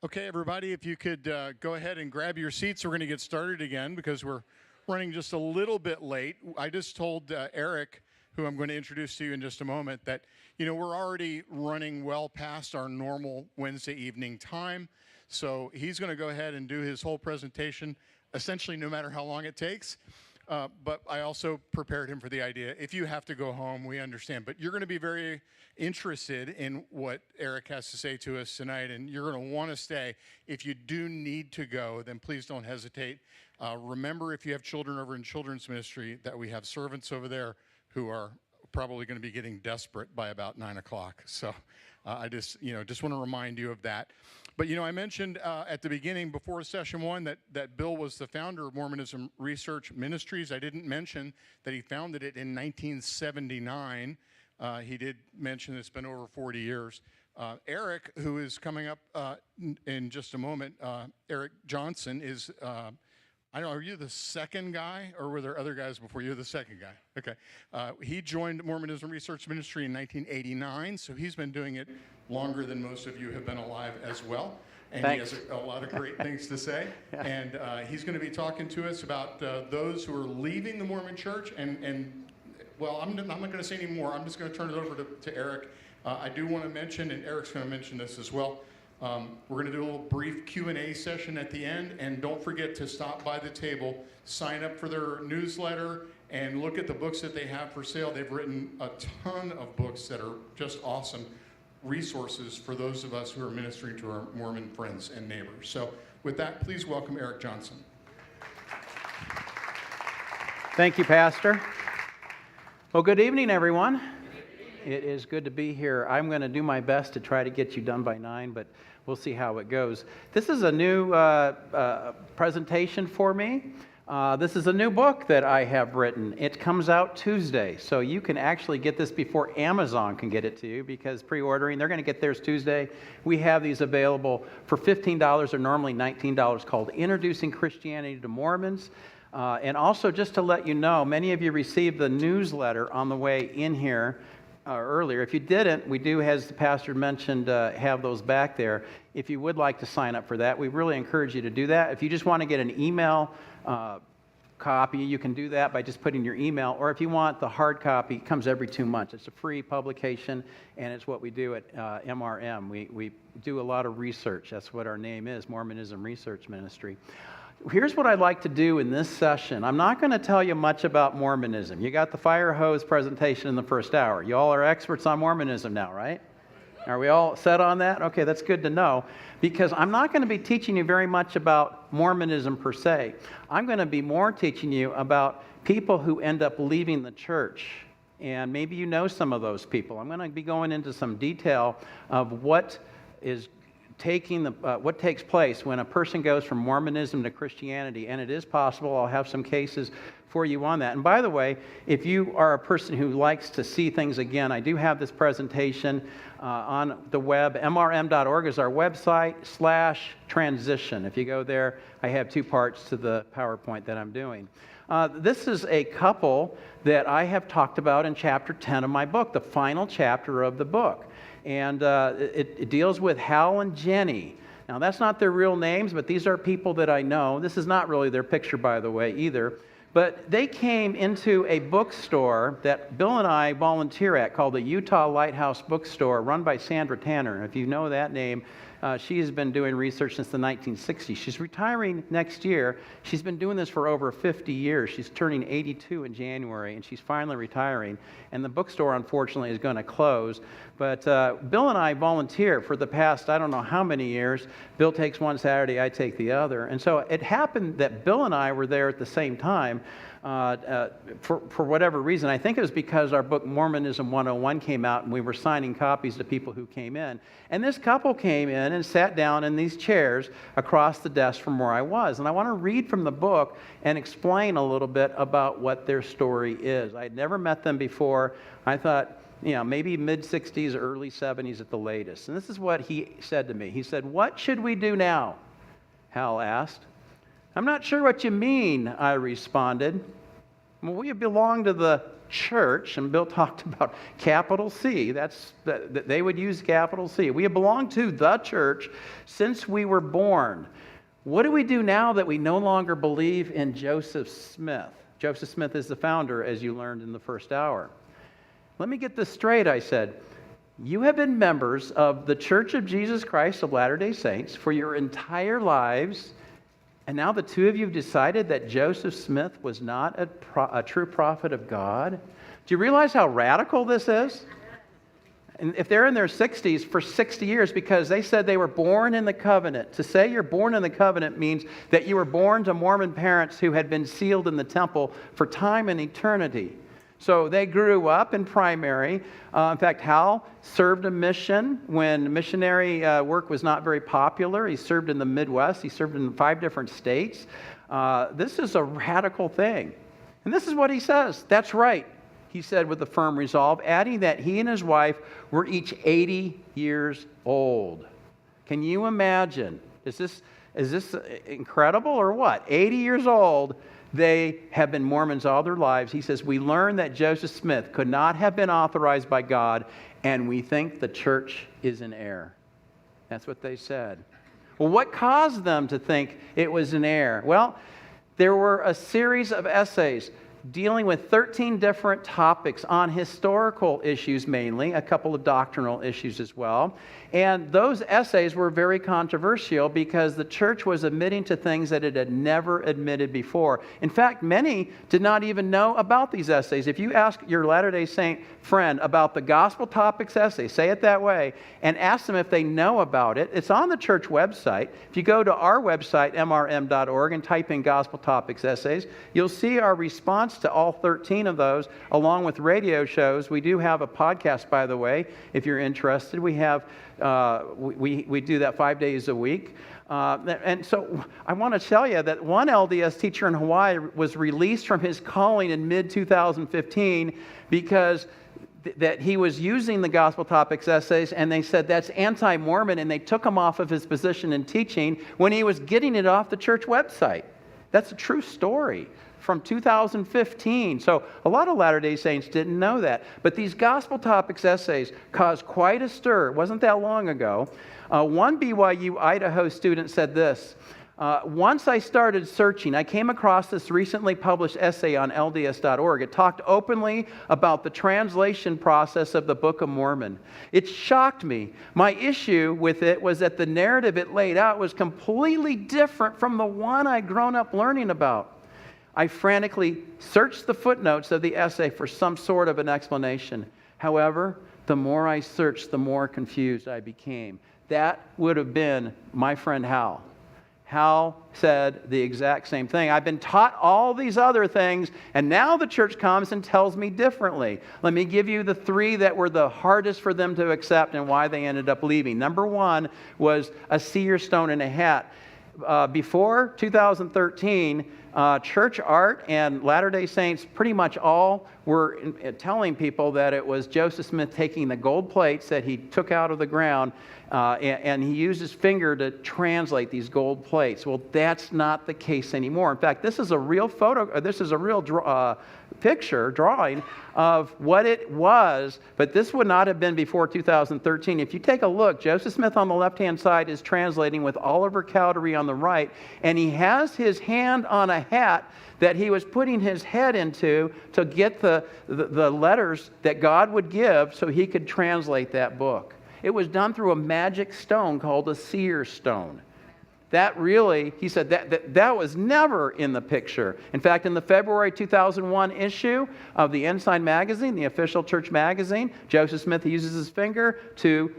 Okay, everybody, if you could go ahead and grab your seats, we're going to get started again because we're running just a little bit late. I just told Eric, who I'm going to introduce to you in just a moment, that, we're already running well past our normal Wednesday evening time. So he's going to go ahead and do his whole presentation, essentially no matter how long it takes. But I also prepared him for the idea. If you have to go home, we understand. But you're going to be very interested in what Eric has to say to us tonight, and you're going to want to stay. If you do need to go, then please don't hesitate. Remember, if you have children over in children's ministry, that we have servants over there who are probably going to be getting desperate by about 9 o'clock. So I just want to remind you of that. But, I mentioned at the beginning, before session one, that Bill was the founder of Mormonism Research Ministries. I didn't mention that he founded it in 1979. He did mention it's been over 40 years. Eric, who is coming up in just a moment, Eric Johnson is, I don't know, are you the second guy, or were there other guys before you? You're the second guy. Okay. He joined Mormonism Research Ministry in 1989, so he's been doing it longer than most of you have been alive as well. And Thanks. He has a lot of great things to say. Yeah. And he's going to be talking to us about those who are leaving the Mormon Church. Well, I'm not going to say any more. I'm just going to turn it over to Eric. I do want to mention, and Eric's going to mention this as well, we're going to do a little brief Q&A session at the end, and don't forget to stop by the table, sign up for their newsletter, and look at the books that they have for sale. They've written a ton of books that are just awesome resources for those of us who are ministering to our Mormon friends and neighbors. So with that, please welcome Eric Johnson. Thank you, Pastor. Well, good evening, everyone. It is good to be here. I'm going to do my best to try to get you done by 9, but we'll see how it goes. This is a new presentation for me. This is a new book that I have written. It comes out Tuesday, so you can actually get this before Amazon can get it to you, because pre-ordering, they're going to get theirs Tuesday. We have these available for $15 or normally $19, called Introducing Christianity to Mormons. And also, just to let you know, many of you received the newsletter on the way in here earlier. If you didn't, we do, as the pastor mentioned, have those back there. If you would like to sign up for that, we really encourage you to do that. If you just want to get an email copy, you can do that by just putting your email, or if you want the hard copy, it comes every 2 months. It's a free publication, and it's what we do at MRM. We do a lot of research. That's what our name is, Mormonism Research Ministry. Here's what I'd like to do in this session. I'm not going to tell you much about Mormonism. You got the fire hose presentation in the first hour. You all are experts on Mormonism now, right? Are we all set on that? Okay, that's good to know, because I'm not going to be teaching you very much about Mormonism per se. I'm going to be more teaching you about people who end up leaving the church, and maybe you know some of those people. I'm going to be going into some detail of what is what takes place when a person goes from Mormonism to Christianity, and it is possible. I'll have some cases for you on that. And by the way, if you are a person who likes to see things again, I do have this presentation on the web. mrm.org is our website, /transition. If you go there, I have 2 parts to the PowerPoint that I'm doing. This is a couple that I have talked about in chapter 10 of my book, the final chapter of the book. And it deals with Hal and Jenny. Now, that's not their real names, but these are people that I know. This is not really their picture, by the way, either. But they came into a bookstore that Bill and I volunteer at, called the Utah Lighthouse Bookstore, run by Sandra Tanner. If you know that name, she has been doing research since the 1960s. She's retiring next year. She's been doing this for over 50 years. She's turning 82 in January, and she's finally retiring. And the bookstore, unfortunately, is going to close. But Bill and I volunteer for the past, I don't know how many years. Bill takes one Saturday, I take the other. And so it happened that Bill and I were there at the same time. For whatever reason. I think it was because our book Mormonism 101 came out, and we were signing copies to people who came in. And this couple came in and sat down in these chairs across the desk from where I was. And I want to read from the book and explain a little bit about what their story is. I'd never met them before. I thought, maybe mid-60s, early 70s at the latest. And this is what he said to me. He said, "What should we do now?" Hal asked. "I'm not sure what you mean," I responded. "Well, we belong to the church, and Bill talked about capital C. They would use capital C. We have belonged to the church since we were born. What do we do now that we no longer believe in Joseph Smith? Joseph Smith is the founder, as you learned in the first hour. Let me get this straight, I said. You have been members of the Church of Jesus Christ of Latter-day Saints for your entire lives, and now the two of you have decided that Joseph Smith was not a true prophet of God? Do you realize how radical this is? And if they're in their 60s, for 60 years, because they said they were born in the covenant. To say you're born in the covenant means that you were born to Mormon parents who had been sealed in the temple for time and eternity. So they grew up in primary. In fact, Hal served a mission when missionary work was not very popular. He served in the Midwest. He served in 5 different states. This is a radical thing. And this is what he says. That's right, he said with a firm resolve, adding that he and his wife were each 80 years old. Can you imagine? Is this incredible or what? 80 years old. They have been Mormons all their lives. He says, we learned that Joseph Smith could not have been authorized by God, and we think the church is in error. That's what they said. Well, what caused them to think it was in error? Well, there were a series of essays dealing with 13 different topics on historical issues mainly, a couple of doctrinal issues as well. And those essays were very controversial because the church was admitting to things that it had never admitted before. In fact, many did not even know about these essays. If you ask your Latter-day Saint friend about the Gospel Topics essay, say it that way, and ask them if they know about it, it's on the church website. If you go to our website, mrm.org, and type in Gospel Topics essays, you'll see our response to all 13 of those, along with radio shows. We do have a podcast, by the way, if you're interested. We have we do that 5 days a week. And so I want to tell you that one LDS teacher in Hawaii was released from his calling in mid-2015 because that he was using the Gospel Topics essays, and they said that's anti-Mormon, and they took him off of his position in teaching when he was getting it off the church website. That's a true story from 2015. So a lot of Latter-day Saints didn't know that. But these Gospel Topics essays caused quite a stir. It wasn't that long ago. One BYU Idaho student said this, once I started searching, I came across this recently published essay on LDS.org. It talked openly about the translation process of the Book of Mormon. It shocked me. My issue with it was that the narrative it laid out was completely different from the one I'd grown up learning about. I frantically searched the footnotes of the essay for some sort of an explanation. However, the more I searched, the more confused I became. That would have been my friend Hal. Hal said the exact same thing. I've been taught all these other things, and now the church comes and tells me differently. Let me give you the 3 that were the hardest for them to accept and why they ended up leaving. Number 1 was a seer stone in a hat. Before 2013, church art and Latter-day Saints pretty much all were telling people that it was Joseph Smith taking the gold plates that he took out of the ground and he used his finger to translate these gold plates. Well, that's not the case anymore. In fact, this is a real photo. This is a real drawing of what it was, but this would not have been before 2013. If you take a look, Joseph Smith on the left-hand side is translating with Oliver Cowdery on the right, and he has his hand on a hat that he was putting his head into to get the letters that God would give so he could translate that book. It was done through a magic stone called a seer stone. That really, he said, that was never in the picture. In fact, in the February 2001 issue of the Ensign magazine, the official church magazine, Joseph Smith uses his finger to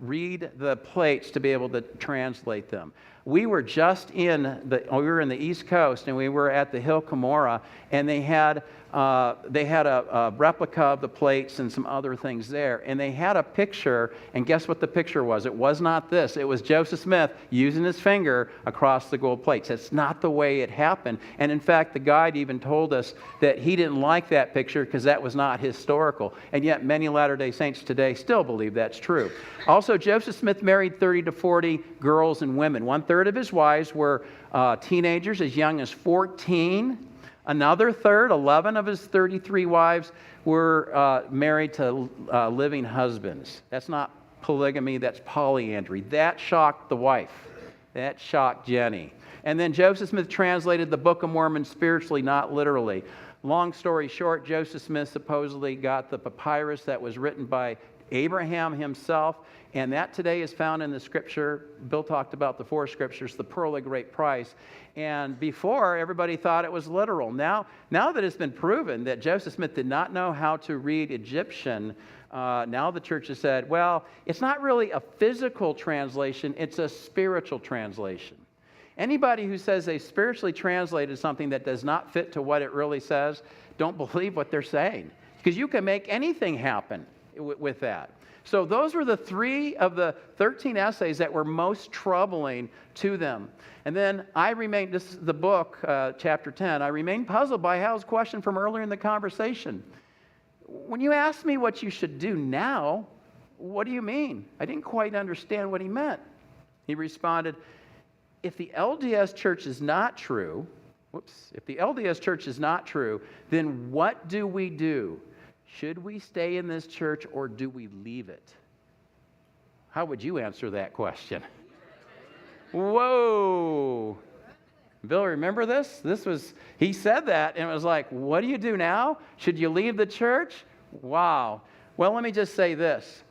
read the plates to be able to translate them. We were just we were in the East Coast, and we were at the Hill Cumorah, and they had a replica of the plates and some other things there. And they had a picture, and guess what the picture was? It was not this. It was Joseph Smith using his finger across the gold plates. That's not the way it happened. And in fact, the guide even told us that he didn't like that picture because that was not historical. And yet many Latter-day Saints today still believe that's true. Also, Joseph Smith married 30 to 40 girls and women. 1/3 of his wives were teenagers as young as 14. Another third, 11 of his 33 wives, were married to living husbands. That's not polygamy, that's polyandry. That shocked the wife. That shocked Jenny. And then Joseph Smith translated the Book of Mormon spiritually, not literally. Long story short, Joseph Smith supposedly got the papyrus that was written by Abraham himself, and that today is found in the scripture. Bill talked about the 4 scriptures, the pearl of great price. And before, everybody thought it was literal. Now that it's been proven that Joseph Smith did not know how to read Egyptian, now the church has said, well, it's not really a physical translation, it's a spiritual translation. Anybody who says they spiritually translated something that does not fit to what it really says, don't believe what they're saying. Because you can make anything happen with that. So those were the 3 of the 13 essays that were most troubling to them. And then this is the book, chapter 10, I remained puzzled by Hal's question from earlier in the conversation. When you ask me what you should do now, what do you mean? I didn't quite understand what he meant. He responded, if the LDS church is not true, then what do we do? Should we stay in this church or do we leave it? How would you answer that question? Whoa. Bill, remember this? He said that and it was like, what do you do now? Should you leave the church? Wow. Well, let me just say this.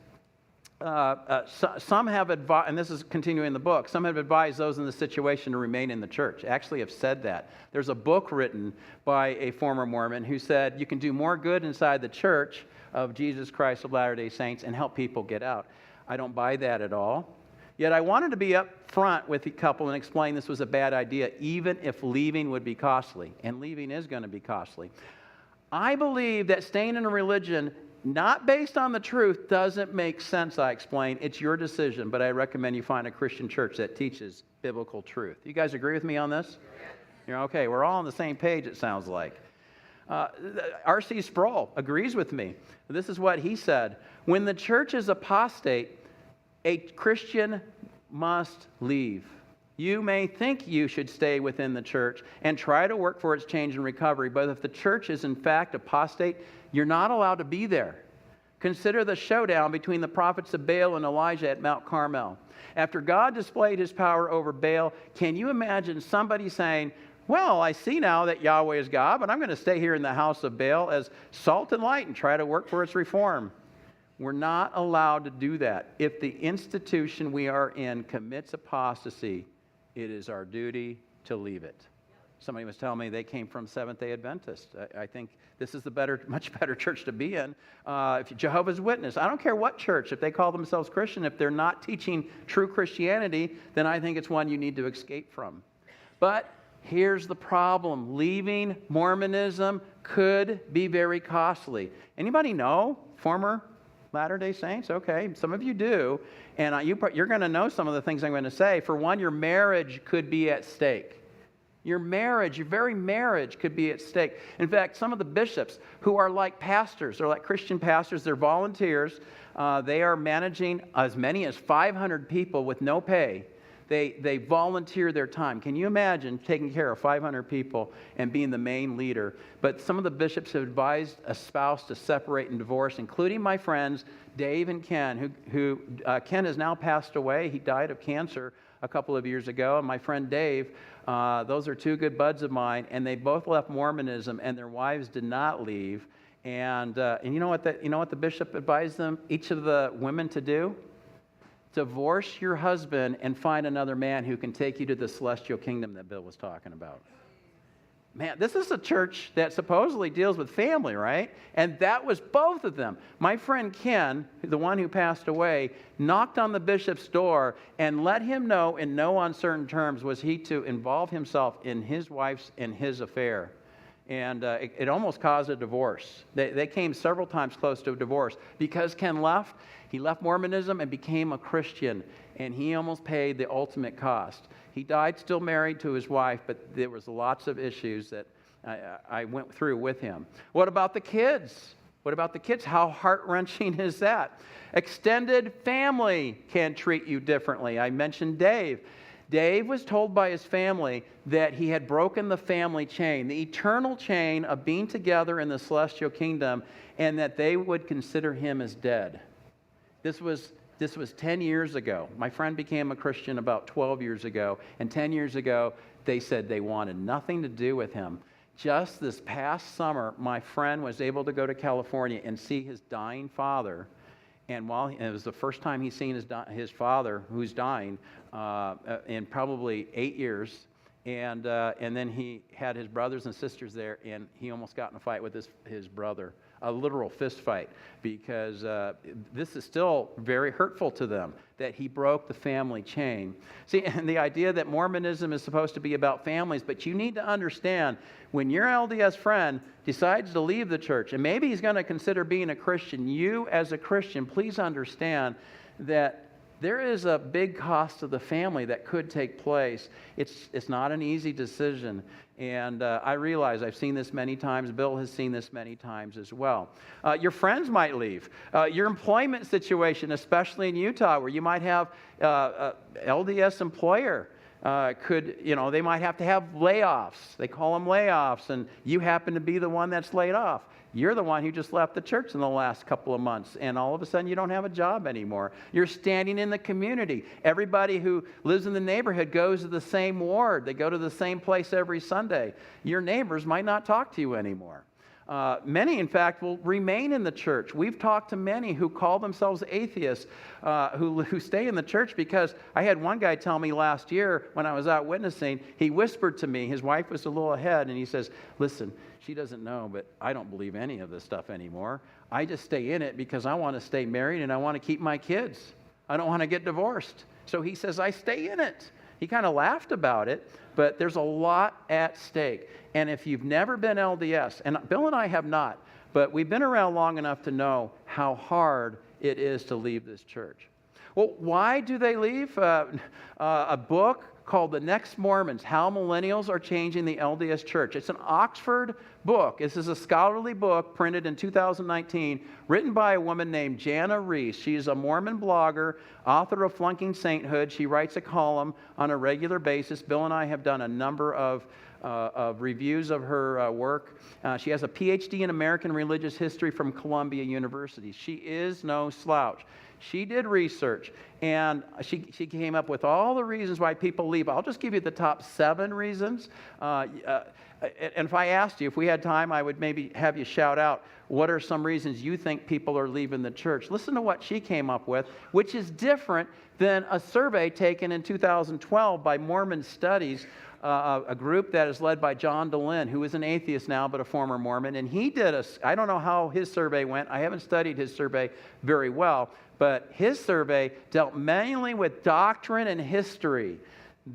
Some have advised, and this is continuing in the book, some have advised those in the situation to remain in the church. Actually have said that. There's a book written by a former Mormon who said you can do more good inside the church of Jesus Christ of Latter-day Saints and help people get out. I don't buy that at all. Yet I wanted to be up front with the couple and explain this was a bad idea, even if leaving would be costly. And leaving is going to be costly. I believe that staying in a religion not based on the truth doesn't make sense, I explain. It's your decision, but I recommend you find a Christian church that teaches biblical truth. You guys agree with me on this? You're okay. We're all on the same page, it sounds like. R.C. Sproul agrees with me. This is what he said. When the church is apostate, a Christian must leave. You may think you should stay within the church and try to work for its change and recovery, but if the church is in fact apostate, you're not allowed to be there. Consider the showdown between the prophets of Baal and Elijah at Mount Carmel. After God displayed his power over Baal, can you imagine somebody saying, well, I see now that Yahweh is God, but I'm going to stay here in the house of Baal as salt and light and try to work for its reform. We're not allowed to do that. If the institution we are in commits apostasy, it is our duty to leave it. Somebody was telling me they came from Seventh-day Adventists. I think this is the much better church to be in. If Jehovah's Witness, I don't care what church, if they call themselves Christian, if they're not teaching true Christianity, then I think it's one you need to escape from. But here's the problem. Leaving Mormonism could be very costly. Anybody know former Latter-day Saints? Okay, some of you do. And you're going to know some of the things I'm going to say. For one, your marriage could be at stake. Your very marriage could be at stake. In fact, some of the bishops who are like pastors, they're like Christian pastors, they're volunteers. They are managing as many as 500 people with no pay. They volunteer their time. Can you imagine taking care of 500 people and being the main leader? But some of the bishops have advised a spouse to separate and divorce, including my friends Dave and Ken, who Ken has now passed away. He died of cancer a couple of years ago. And my friend Dave, those are 2 good buds of mine, and they both left Mormonism, and their wives did not leave. And you know what the bishop advised them, each of the women, to do? Divorce your husband and find another man who can take you to the celestial kingdom that Bill was talking about. Man, this is a church that supposedly deals with family, right? And that was both of them. My friend Ken, the one who passed away, knocked on the bishop's door and let him know in no uncertain terms was he to involve himself in his wife's and his affair. And it almost caused a divorce. They came several times close to a divorce. Because Ken left, he left Mormonism and became a Christian. And he almost paid the ultimate cost. He died still married to his wife, but there was lots of issues that I went through with him. What about the kids? What about the kids? How heart-wrenching is that? Extended family can treat you differently. I mentioned Dave. Dave was told by his family that he had broken the family chain, the eternal chain of being together in the celestial kingdom, and that they would consider him as dead. This was 10 years ago. My friend became a Christian about 12 years ago, and 10 years ago, they said they wanted nothing to do with him. Just this past summer, my friend was able to go to California and see his dying father. And it was the first time he's seen his father, who's dying, in probably 8 years. And then he had his brothers and sisters there, and he almost got in a fight with his brother, a literal fist fight, because this is still very hurtful to them, that he broke the family chain. See, and the idea that Mormonism is supposed to be about families, but you need to understand, when your LDS friend decides to leave the church, and maybe he's going to consider being a Christian, you as a Christian, please understand that there is a big cost to the family that could take place. It's not an easy decision. And I realize I've seen this many times. Bill has seen this many times as well. Your friends might leave. Your employment situation, especially in Utah, where you might have LDS employer, they might have to have layoffs. They call them layoffs, and you happen to be the one that's laid off. You're the one who just left the church in the last couple of months, and all of a sudden you don't have a job anymore. You're standing in the community. Everybody who lives in the neighborhood goes to the same ward. They go to the same place every Sunday. Your neighbors might not talk to you anymore. Many, in fact, will remain in the church. We've talked to many who call themselves atheists who stay in the church, because I had one guy tell me last year when I was out witnessing, he whispered to me, his wife was a little ahead, and he says, listen, she doesn't know, but I don't believe any of this stuff anymore. I just stay in it because I want to stay married and I want to keep my kids. I don't want to get divorced. So he says, I stay in it. He kind of laughed about it, but there's a lot at stake. And if you've never been LDS, and Bill and I have not, but we've been around long enough to know how hard it is to leave this church. Well, why do they leave? A book called The Next Mormons, How Millennials Are Changing the LDS Church. It's an Oxford book. This is a scholarly book printed in 2019, written by a woman named Jana Reese. She's a Mormon blogger, author of Flunking Sainthood. She writes a column on a regular basis. Bill and I have done a number of reviews of her work. She has a PhD in American Religious History from Columbia University. She is no slouch. She did research, and she came up with all the reasons why people leave. I'll just give you the top 7 reasons. And if I asked you, if we had time, I would maybe have you shout out, what are some reasons you think people are leaving the church? Listen to what she came up with, which is different than a survey taken in 2012 by Mormon Studies, a group that is led by John DeLynn, who is an atheist now, but a former Mormon. And he did I don't know how his survey went. I haven't studied his survey very well, but his survey dealt mainly with doctrine and history.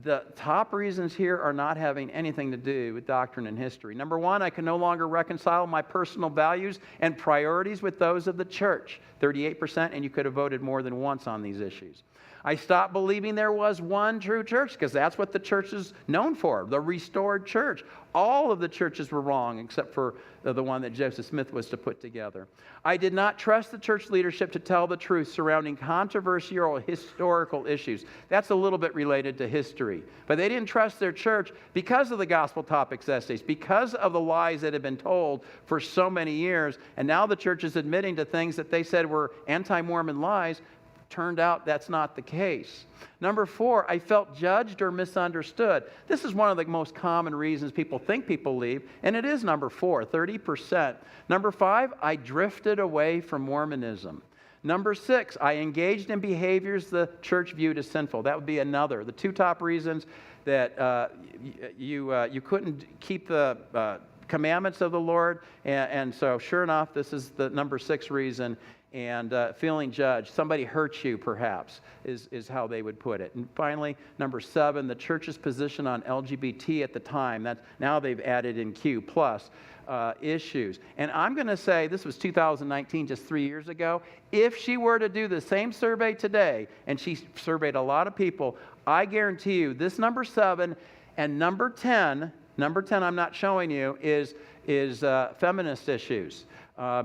The top reasons here are not having anything to do with doctrine and history. Number 1, I can no longer reconcile my personal values and priorities with those of the church. 38%, and you could have voted more than once on these issues. I stopped believing there was one true church, because that's what the church is known for, the restored church. All of the churches were wrong except for the one that Joseph Smith was to put together. I did not trust the church leadership to tell the truth surrounding controversial historical issues. That's a little bit related to history. But they didn't trust their church because of the Gospel Topics essays, because of the lies that had been told for so many years. And now the church is admitting to things that they said were anti-Mormon lies. Turned out that's not the case. Number 4, I felt judged or misunderstood. This is one of the most common reasons people think people leave, and it is number 4, 30%. Number 5, I drifted away from Mormonism. Number 6, I engaged in behaviors the church viewed as sinful. That would be another. The 2 top reasons that you couldn't keep the commandments of the Lord, and so sure enough, this is the number 6 reason. And feeling judged. Somebody hurt you, perhaps, is how they would put it. And finally, number 7, the church's position on LGBT at the time. Now they've added in Q plus issues. And I'm going to say, this was 2019, just 3 years ago. If she were to do the same survey today, and she surveyed a lot of people, I guarantee you this number 7 and number 10 I'm not showing you, is feminist issues.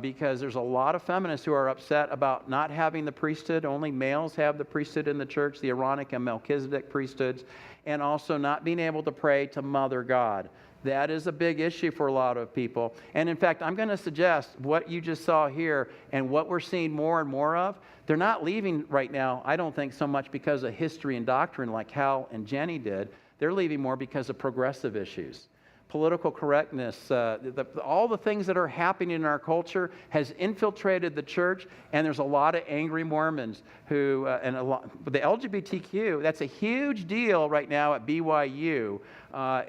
because there's a lot of feminists who are upset about not having the priesthood. Only males have the priesthood in the church, the Aaronic and Melchizedek priesthoods, and also not being able to pray to Mother God. That is a big issue for a lot of people. And in fact, I'm going to suggest what you just saw here and what we're seeing more and more of, they're not leaving right now, I don't think so much because of history and doctrine like Hal and Jenny did. They're leaving more because of progressive issues. Political correctness, all the things that are happening in our culture has infiltrated the church, and there's a lot of angry Mormons who, the LGBTQ, that's a huge deal right now at BYU.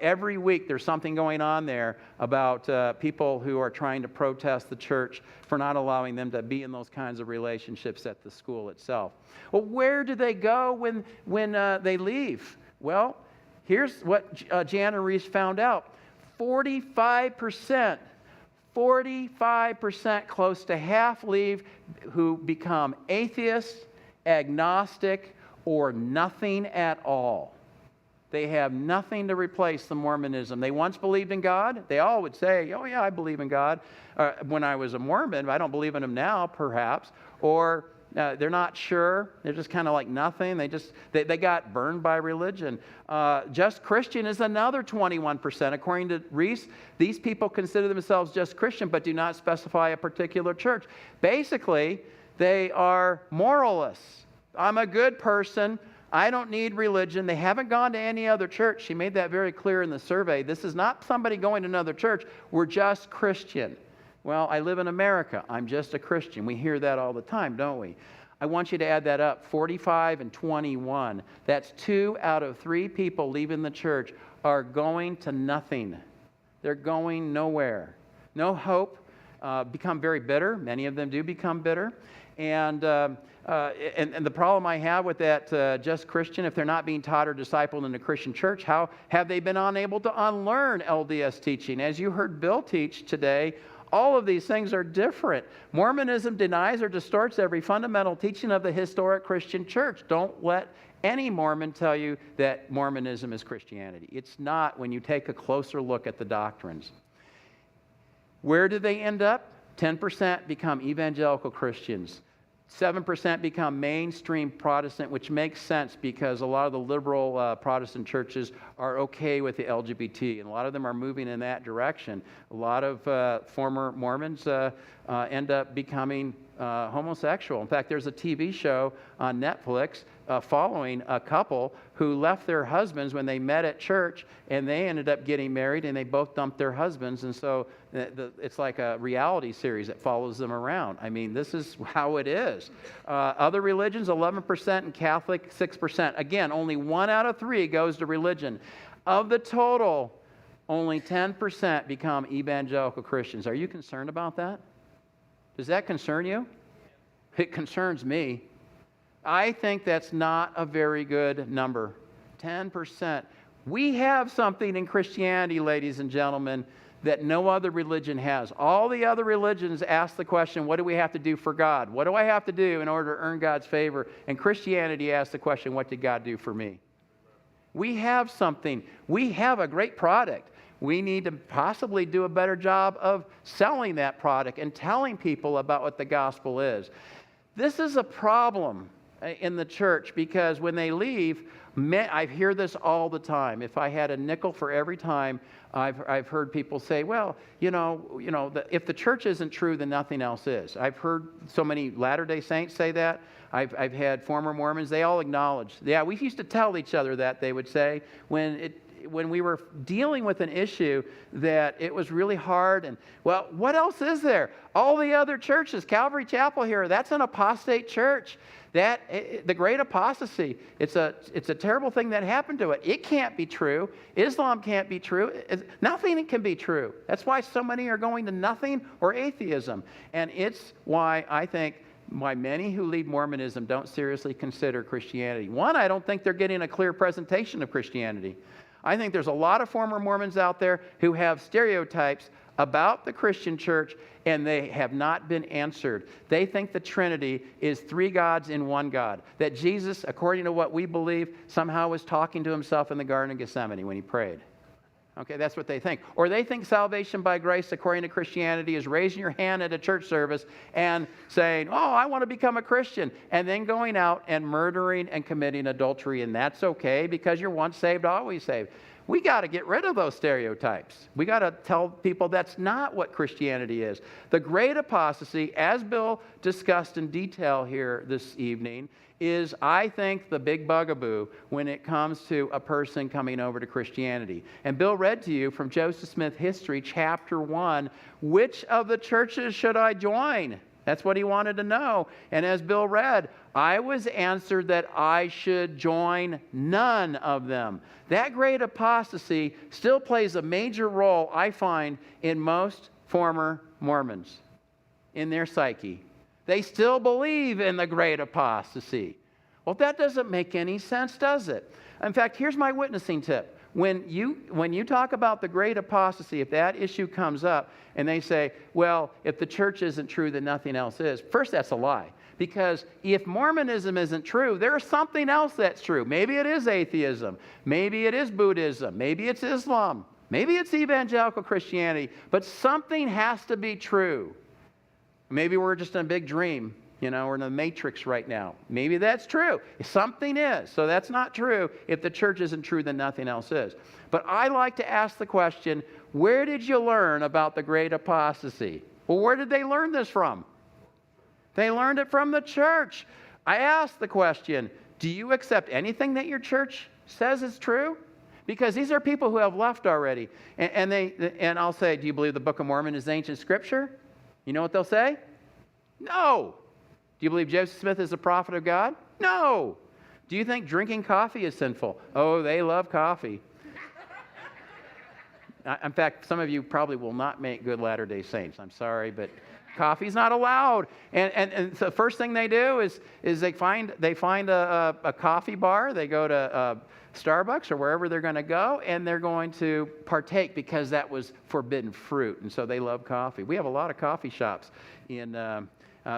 Every week there's something going on there about people who are trying to protest the church for not allowing them to be in those kinds of relationships at the school itself. Well, where do they go when they leave? Well, here's what Jana Reese found out. 45%, close to half leave, who become atheists, agnostic, or nothing at all. They have nothing to replace the Mormonism. They once believed in God. They all would say, oh yeah, I believe in God. When I was a Mormon, I don't believe in him now, perhaps. Or they're not sure. They're just kind of like nothing. They got burned by religion. Just Christian is another 21%. According to Reese, these people consider themselves just Christian but do not specify a particular church. Basically, they are moralists. I'm a good person. I don't need religion. They haven't gone to any other church. She made that very clear in the survey. This is not somebody going to another church. We're just Christian. Well, I live in America. I'm just a Christian. We hear that all the time, don't we? I want you to add that up, 45 and 21. That's 2 out of 3 people leaving the church are going to nothing. They're going nowhere. No hope. Become very bitter. Many of them do become bitter. And the problem I have with that just Christian, if they're not being taught or discipled in a Christian church, how have they been unable to unlearn LDS teaching? As you heard Bill teach today, all of these things are different. Mormonism denies or distorts every fundamental teaching of the historic Christian church. Don't let any Mormon tell you that Mormonism is Christianity. It's not when you take a closer look at the doctrines. Where do they end up? 10% become evangelical Christians. 7% become mainstream Protestant, which makes sense because a lot of the liberal Protestant churches are okay with the LGBT, and a lot of them are moving in that direction. A lot of former Mormons end up becoming homosexual. In fact, there's a TV show on Netflix following a couple who left their husbands when they met at church, and they ended up getting married, and they both dumped their husbands, and so it's like a reality series that follows them around. I mean, this is how it is. Other religions, 11%, and Catholic, 6%. Again, only 1 out of 3 goes to religion. Of the total, only 10% become evangelical Christians. Are you concerned about that? Does that concern you? It concerns me. I think that's not a very good number. 10%. We have something in Christianity, ladies and gentlemen, that no other religion has. All the other religions ask the question, what do we have to do for God? What do I have to do in order to earn God's favor? And Christianity asks the question, what did God do for me? We have something. We have a great product. We need to possibly do a better job of selling that product and telling people about what the gospel is. This is a problem in the church because when they leave, I hear this all the time. If I had a nickel for every time, I've heard people say, well, if the church isn't true, then nothing else is. I've heard so many Latter-day Saints say that. I've had former Mormons, they all acknowledge. Yeah, we used to tell each other that, they would say, when we were dealing with an issue that it was really hard. And, well, what else is there? All the other churches, Calvary Chapel here, that's an apostate church. The great apostasy, it's a terrible thing that happened to it. It can't be true. Islam can't be true. Nothing can be true. That's why so many are going to nothing or atheism. And it's why I think why many who leave Mormonism don't seriously consider Christianity. One, I don't think they're getting a clear presentation of Christianity. I think there's a lot of former Mormons out there who have stereotypes about the Christian church, and they have not been answered. They think the Trinity is 3 gods in 1 God. That Jesus, according to what we believe, somehow was talking to himself in the Garden of Gethsemane when he prayed. Okay, that's what they think. Or they think salvation by grace according to Christianity is raising your hand at a church service and saying, oh, I want to become a Christian, and then going out and murdering and committing adultery, and that's okay because you're once saved, always saved. We got to get rid of those stereotypes. We got to tell people that's not what Christianity is. The great apostasy, as Bill discussed in detail here this evening, is, I think, the big bugaboo when it comes to a person coming over to Christianity. And Bill read to you from Joseph Smith History, chapter 1, which of the churches should I join? That's what he wanted to know. And as Bill read, I was answered that I should join none of them. That great apostasy still plays a major role, I find, in most former Mormons, in their psyche. They still believe in the great apostasy. Well, that doesn't make any sense, does it? In fact, here's my witnessing tip. When you talk about the great apostasy, if that issue comes up and they say, well, if the church isn't true, then nothing else is. First, that's a lie. Because if Mormonism isn't true, there's something else that's true. Maybe it is atheism. Maybe it is Buddhism. Maybe it's Islam. Maybe it's evangelical Christianity. But something has to be true. Maybe we're just in a big dream. We're in the matrix right now. Maybe that's true. Something is. So that's not true. If the church isn't true, then nothing else is. But I like to ask the question, where did you learn about the great apostasy? Well, where did they learn this from? They learned it from the church. I asked the question, do you accept anything that your church says is true? Because these are people who have left already. And I'll say, do you believe the Book of Mormon is ancient scripture? You know what they'll say? No. Do you believe Joseph Smith is a prophet of God? No. Do you think drinking coffee is sinful? Oh, they love coffee. In fact, some of you probably will not make good Latter-day Saints. I'm sorry, but coffee's not allowed. And the first thing they do is they find a coffee bar. They go to Starbucks or wherever they're going to go, and they're going to partake because that was forbidden fruit. And so they love coffee. We have a lot of coffee shops in.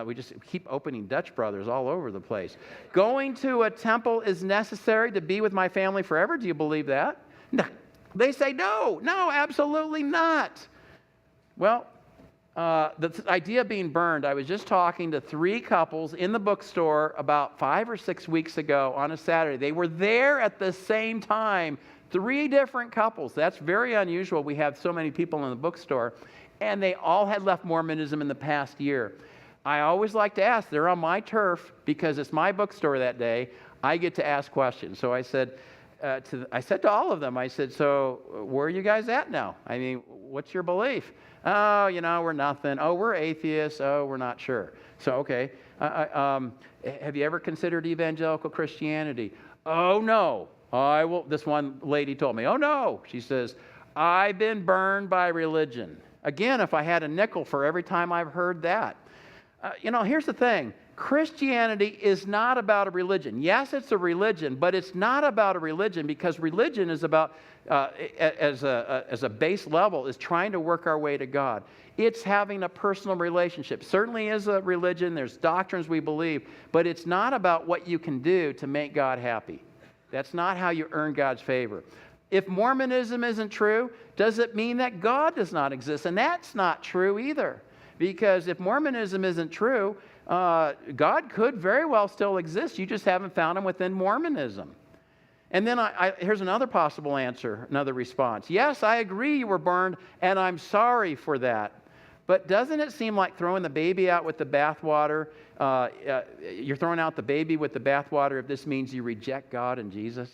We just keep opening Dutch Brothers all over the place. Going to a temple is necessary to be with my family forever. Do you believe that? No. They say no, absolutely not. Well, the idea of being burned, I was just talking to 3 couples in the bookstore about 5 or 6 weeks ago on a Saturday. They were there at the same time, 3 different couples. That's very unusual. We have so many people in the bookstore. And they all had left Mormonism in the past year. I always like to ask, they're on my turf because it's my bookstore that day. I get to ask questions. So I said to all of them, I said, so where are you guys at now? I mean, what's your belief? Oh, we're nothing. Oh, we're atheists. Oh, we're not sure. So, okay. Have you ever considered evangelical Christianity? Oh, no. This one lady told me, oh, no. She says, I've been burned by religion. Again, if I had a nickel for every time I've heard that. Here's the thing. Christianity is not about a religion. Yes, it's a religion, but it's not about a religion because religion is about, as a base level, is trying to work our way to God. It's having a personal relationship. Certainly is a religion. There's doctrines we believe, but it's not about what you can do to make God happy. That's not how you earn God's favor. If Mormonism isn't true, does it mean that God does not exist? And that's not true either. Because if Mormonism isn't true, God could very well still exist. You just haven't found him within Mormonism. And then here's another possible answer, another response. Yes, I agree you were burned, and I'm sorry for that. But doesn't it seem like throwing the baby out with the bathwater? You're throwing out the baby with the bathwater if this means you reject God and Jesus?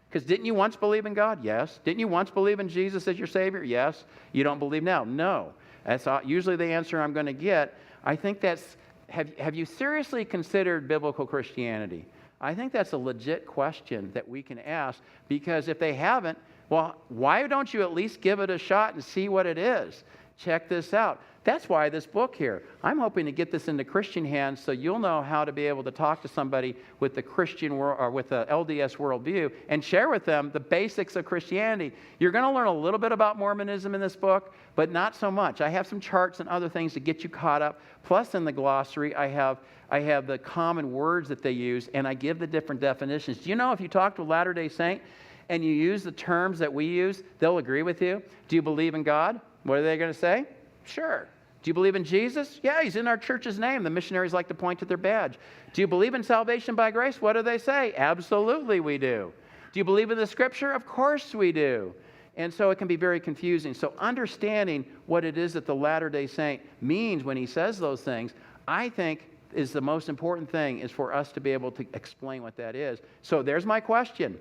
Because didn't you once believe in God? Yes. Didn't you once believe in Jesus as your Savior? Yes. You don't believe now? No. That's usually the answer I'm going to get. I think that's, have you seriously considered biblical Christianity? I think that's a legit question that we can ask, because if they haven't, well, why don't you at least give it a shot and see what it is? Check this out. That's why this book here. I'm hoping to get this into Christian hands so you'll know how to be able to talk to somebody with the Christian world or with the LDS worldview and share with them the basics of Christianity. You're going to learn a little bit about Mormonism in this book, but not so much. I have some charts and other things to get you caught up. Plus, in the glossary, I have the common words that they use, and I give the different definitions. Do you know if you talk to a Latter-day Saint and you use the terms that we use, they'll agree with you. Do you believe in God? What are they going to say? Sure. Do you believe in Jesus? Yeah, he's in our church's name. The missionaries like to point to their badge. Do you believe in salvation by grace? What do they say? Absolutely we do. Do you believe in the Scripture? Of course we do. And so it can be very confusing. So understanding what it is that the Latter-day Saint means when he says those things, I think is the most important thing, is for us to be able to explain what that is. So there's my question.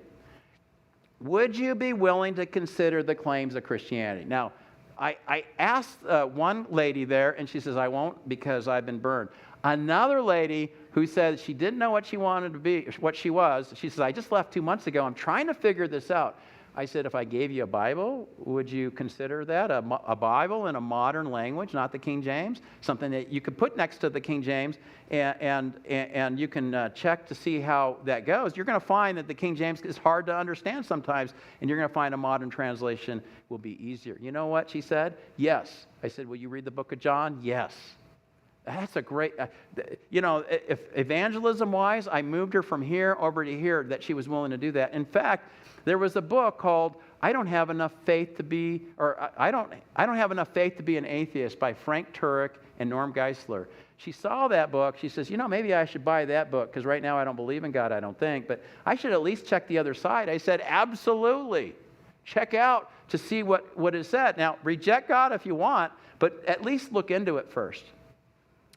Would you be willing to consider the claims of Christianity? Now, I asked one lady there, and she says, I won't because I've been burned. Another lady who said she didn't know what she wanted to be, what she was, she says, I just left 2 months ago. I'm trying to figure this out. I said, if I gave you a Bible, would you consider that? A Bible in a modern language, not the King James, something that you could put next to the King James, and you can check to see how that goes. You're going to find that the King James is hard to understand sometimes, and you're going to find a modern translation will be easier. You know what she said? Yes. I said, will you read the book of John? Yes. That's a great, if evangelism-wise, I moved her from here over to here, that she was willing to do that. In fact, there was a book called I Don't Have Enough Faith to Be, or I don't Have Enough Faith to Be an Atheist by Frank Turek and Norm Geisler. She saw that book. She says, maybe I should buy that book because right now I don't believe in God, I don't think, but I should at least check the other side. I said, absolutely. Check out to see what is said. Now, reject God if you want, but at least look into it first.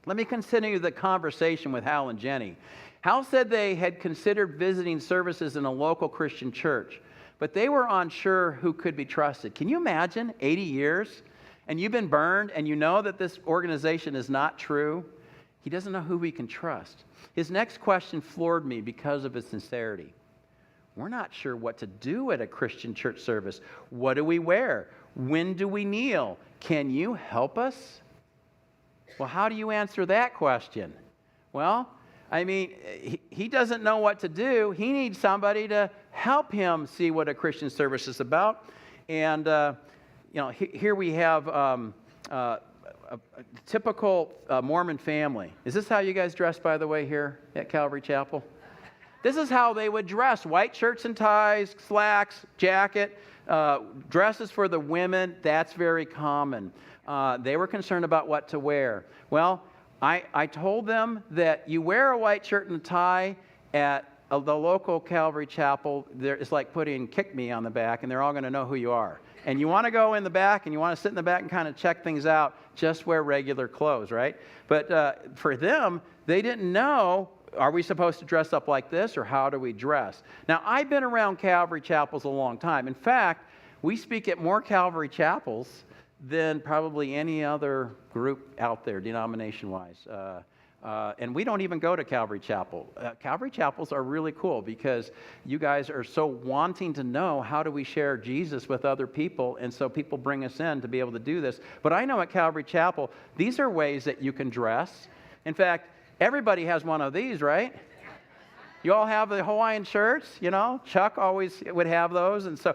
Let me continue the conversation with Hal and Jenny. Hal said they had considered visiting services in a local Christian church, but they were unsure who could be trusted. Can you imagine 80 years and you've been burned and you know that this organization is not true? He doesn't know who he can trust. His next question floored me because of his sincerity. We're not sure what to do at a Christian church service. What do we wear? When do we kneel? Can you help us? Well, how do you answer that question? Well, I mean, he doesn't know what to do. He needs somebody to help him see what a Christian service is about. And, here we have a typical Mormon family. Is this how you guys dress, by the way, here at Calvary Chapel? This is how they would dress. White shirts and ties, slacks, jacket, dresses for the women. That's very common. They were concerned about what to wear. Well, I told them that you wear a white shirt and a tie at the local Calvary Chapel. It's like putting "kick me" on the back, and they're all going to know who you are. And you want to go in the back, and you want to sit in the back and kind of check things out, just wear regular clothes, right? But for them, they didn't know, are we supposed to dress up like this, or how do we dress? Now, I've been around Calvary Chapels a long time. In fact, we speak at more Calvary Chapels than probably any other group out there, denomination-wise. And we don't even go to Calvary Chapel. Calvary Chapels are really cool because you guys are so wanting to know how do we share Jesus with other people, and so people bring us in to be able to do this. But I know at Calvary Chapel, these are ways that you can dress. In fact, everybody has one of these, right? You all have the Hawaiian shirts, Chuck always would have those. And so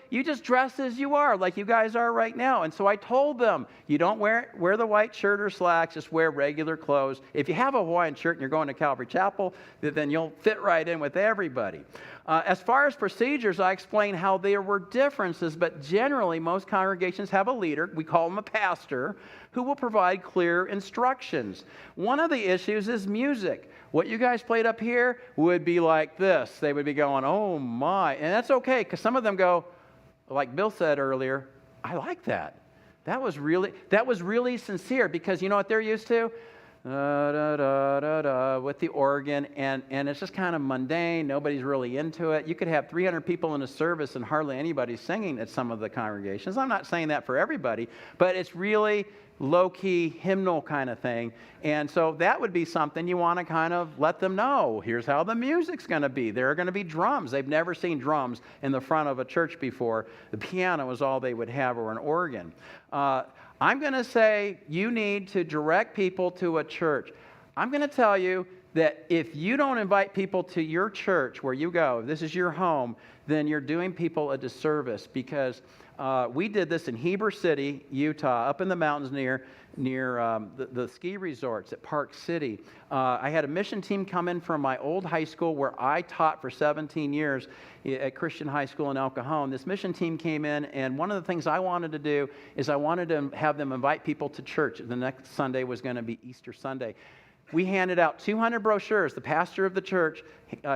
you just dress as you are, like you guys are right now. And so I told them, you don't wear the white shirt or slacks, just wear regular clothes. If you have a Hawaiian shirt and you're going to Calvary Chapel, then you'll fit right in with everybody. As far as procedures, I explained how there were differences, but generally most congregations have a leader, we call him a pastor, who will provide clear instructions. One of the issues is music. What you guys played up here would be like this. They would be going, oh my. And that's okay, because some of them go, like Bill said earlier, I like that. That was really sincere, because you know what they're used to? With the organ, and it's just kind of mundane. Nobody's really into it. You could have 300 people in a service and hardly anybody singing at some of the congregations. I'm not saying that for everybody, but it's really low-key hymnal kind of thing. And so that would be something you want to kind of let them know. Here's how the music's going to be. There are going to be drums. They've never seen drums in the front of a church before. The piano is all they would have, or an organ. I'm going to say you need to direct people to a church. I'm going to tell you that if you don't invite people to your church where you go, if this is your home, then you're doing people a disservice, because we did this in Heber City, Utah, up in the mountains near the ski resorts at Park City. I had a mission team come in from my old high school where I taught for 17 years at Christian High School in El Cajon. This mission team came in, and one of the things I wanted to do is I wanted to have them invite people to church. The next Sunday was going to be Easter Sunday. We handed out 200 brochures. The pastor of the church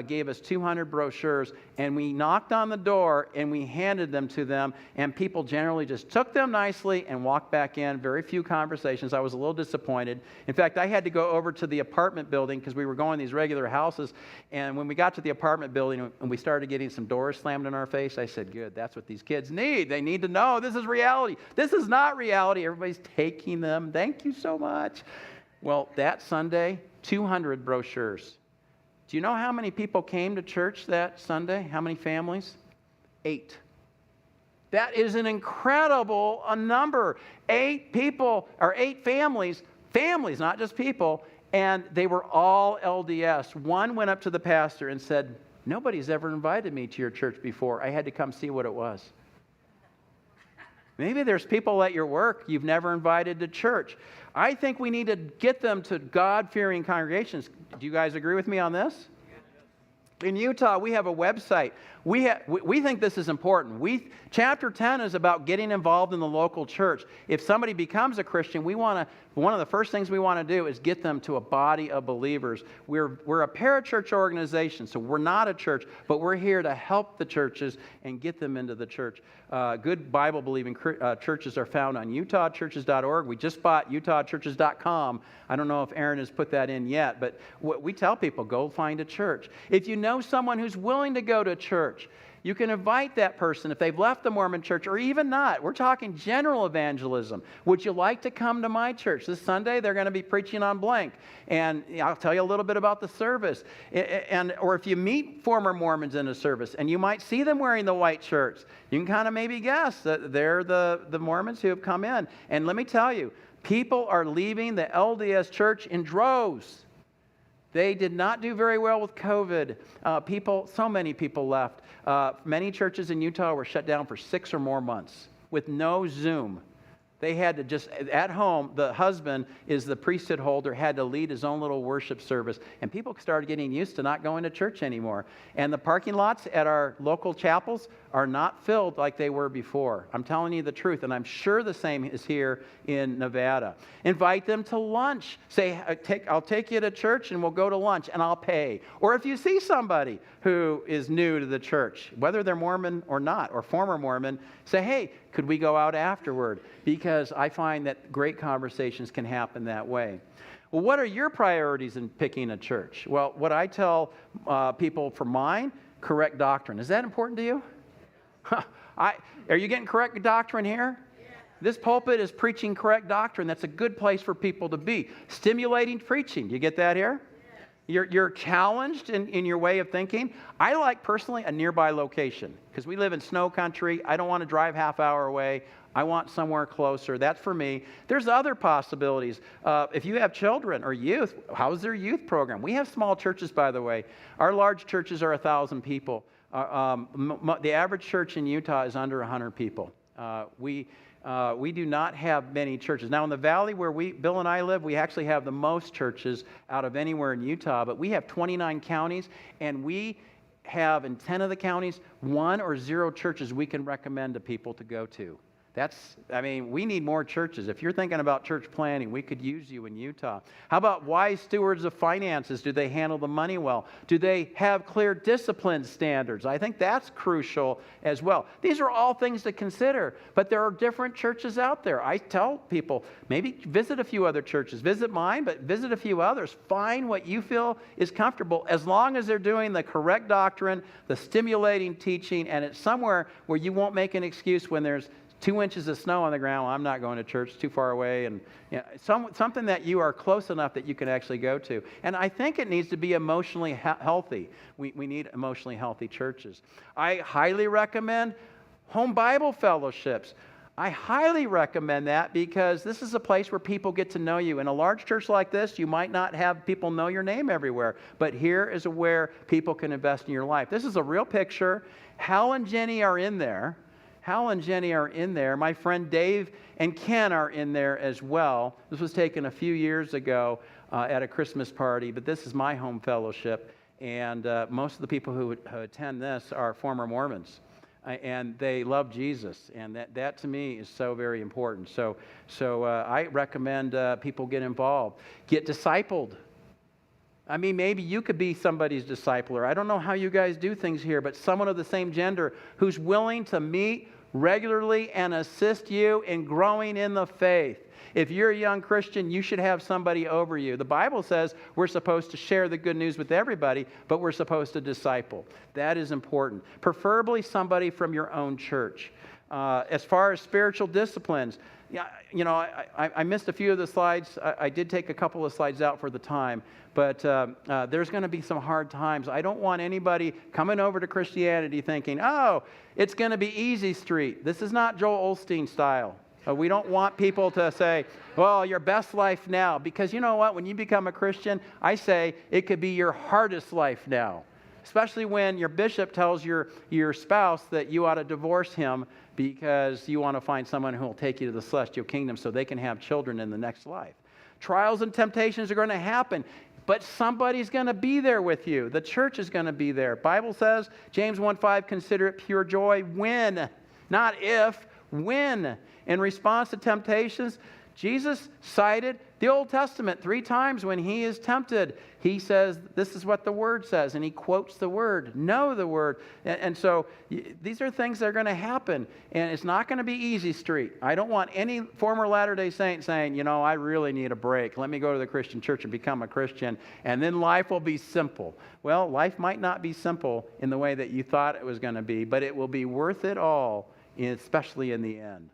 gave us 200 brochures, and we knocked on the door and we handed them to them, and people generally just took them nicely and walked back in. Very few conversations. I was a little disappointed. In fact, I had to go over to the apartment building because we were going to these regular houses, and when we got to the apartment building and we started getting some doors slammed in our face, I said, good, that's what these kids need. They need to know this is reality. This is not reality. Everybody's taking them. Thank you so much. Well, that Sunday, 200 brochures. Do you know how many people came to church that Sunday? How many families? 8. That is an incredible number. 8 people, or 8 families, not just people, and they were all LDS. One went up to the pastor and said, nobody's ever invited me to your church before. I had to come see what it was. Maybe there's people at your work you've never invited to church. I think we need to get them to God-fearing congregations. Do you guys agree with me on this? In Utah, we have a website. We think this is important. Chapter 10 is about getting involved in the local church. If somebody becomes a Christian, one of the first things we want to do is get them to a body of believers. We're a parachurch organization, so we're not a church, but we're here to help the churches and get them into the church. Good Bible-believing churches are found on utahchurches.org. We just bought utahchurches.com. I don't know if Aaron has put that in yet, but we tell people, go find a church. If you know someone who's willing to go to church, you can invite that person if they've left the Mormon church or even not. We're talking general evangelism. Would you like to come to my church? This Sunday, they're going to be preaching on blank. And I'll tell you a little bit about the service. Or if you meet former Mormons in a service and you might see them wearing the white shirts, you can kind of maybe guess that they're the Mormons who have come in. And let me tell you, people are leaving the LDS church in droves. They did not do very well with COVID. So many people left. Many churches in Utah were shut down for 6 or more months with no Zoom. They had to just, at home, the husband is the priesthood holder, had to lead his own little worship service. And people started getting used to not going to church anymore. And the parking lots at our local chapels are not filled like they were before. I'm telling you the truth, and I'm sure the same is here in Nevada. Invite them to lunch. Say, I'll take you to church and we'll go to lunch and I'll pay. Or if you see somebody who is new to the church, whether they're Mormon or not, or former Mormon, say, hey, could we go out afterward? Because I find that great conversations can happen that way. Well, what are your priorities in picking a church? Well, what I tell people for mine, correct doctrine. Is that important to you? Are you getting correct doctrine here? Yeah. This pulpit is preaching correct doctrine. That's a good place for people to be. Stimulating preaching. Do you get that here? Yeah. You're challenged in your way of thinking. I like, personally, a nearby location. Because we live in snow country. I don't want to drive half hour away. I want somewhere closer. That's for me. There's other possibilities. If you have children or youth, how's their youth program? We have small churches, by the way. Our large churches are 1,000 people. The average church in Utah is under 100 people. We do not have many churches. Now, in the valley where Bill and I live, we actually have the most churches out of anywhere in Utah, but we have 29 counties, and we have in 10 of the counties 1 or 0 churches we can recommend to people to go to. We need more churches. If you're thinking about church planning, we could use you in Utah. How about wise stewards of finances? Do they handle the money well? Do they have clear discipline standards? I think that's crucial as well. These are all things to consider, but there are different churches out there. I tell people, maybe visit a few other churches. Visit mine, but visit a few others. Find what you feel is comfortable, as long as they're doing the correct doctrine, the stimulating teaching, and it's somewhere where you won't make an excuse when there's 2 inches of snow on the ground. Well, I'm not going to church, too far away. And something that you are close enough that you can actually go to. And I think it needs to be emotionally healthy. We need emotionally healthy churches. I highly recommend home Bible fellowships. I highly recommend that because this is a place where people get to know you. In a large church like this, you might not have people know your name everywhere, but here is where people can invest in your life. This is a real picture. Hal and Jenny are in there. Hal and Jenny are in there. My friend Dave and Ken are in there as well. This was taken a few years ago at a Christmas party, but this is my home fellowship, and most of the people who attend this are former Mormons. And they love Jesus, and that to me is so very important. So I recommend people get involved, get discipled. I mean, maybe you could be somebody's discipler. I don't know how you guys do things here, but someone of the same gender who's willing to meet regularly and assist you in growing in the faith. If you're a young Christian, you should have somebody over you. The Bible says we're supposed to share the good news with everybody, but we're supposed to disciple. That is important. Preferably somebody from your own church. As far as spiritual disciplines, I missed a few of the slides. I did take a couple of slides out for the time, but there's going to be some hard times. I don't want anybody coming over to Christianity thinking, oh, it's going to be easy street. This is not Joel Osteen style. We don't want people to say, well, your best life now. Because you know what? When you become a Christian, I say it could be your hardest life now. Especially when your bishop tells your spouse that you ought to divorce him because you want to find someone who will take you to the celestial kingdom so they can have children in the next life. Trials and temptations are going to happen, but somebody's going to be there with you. The church is going to be there. Bible says, James 1:5, consider it pure joy when, not if, when. In response to temptations, Jesus cited the Old Testament 3 times when he is tempted. He says, this is what the Word says, and he quotes the Word. Know the Word. And so these are things that are going to happen, and it's not going to be easy street. I don't want any former Latter-day Saint saying, I really need a break. Let me go to the Christian church and become a Christian, and then life will be simple. Well, life might not be simple in the way that you thought it was going to be, but it will be worth it all, especially in the end.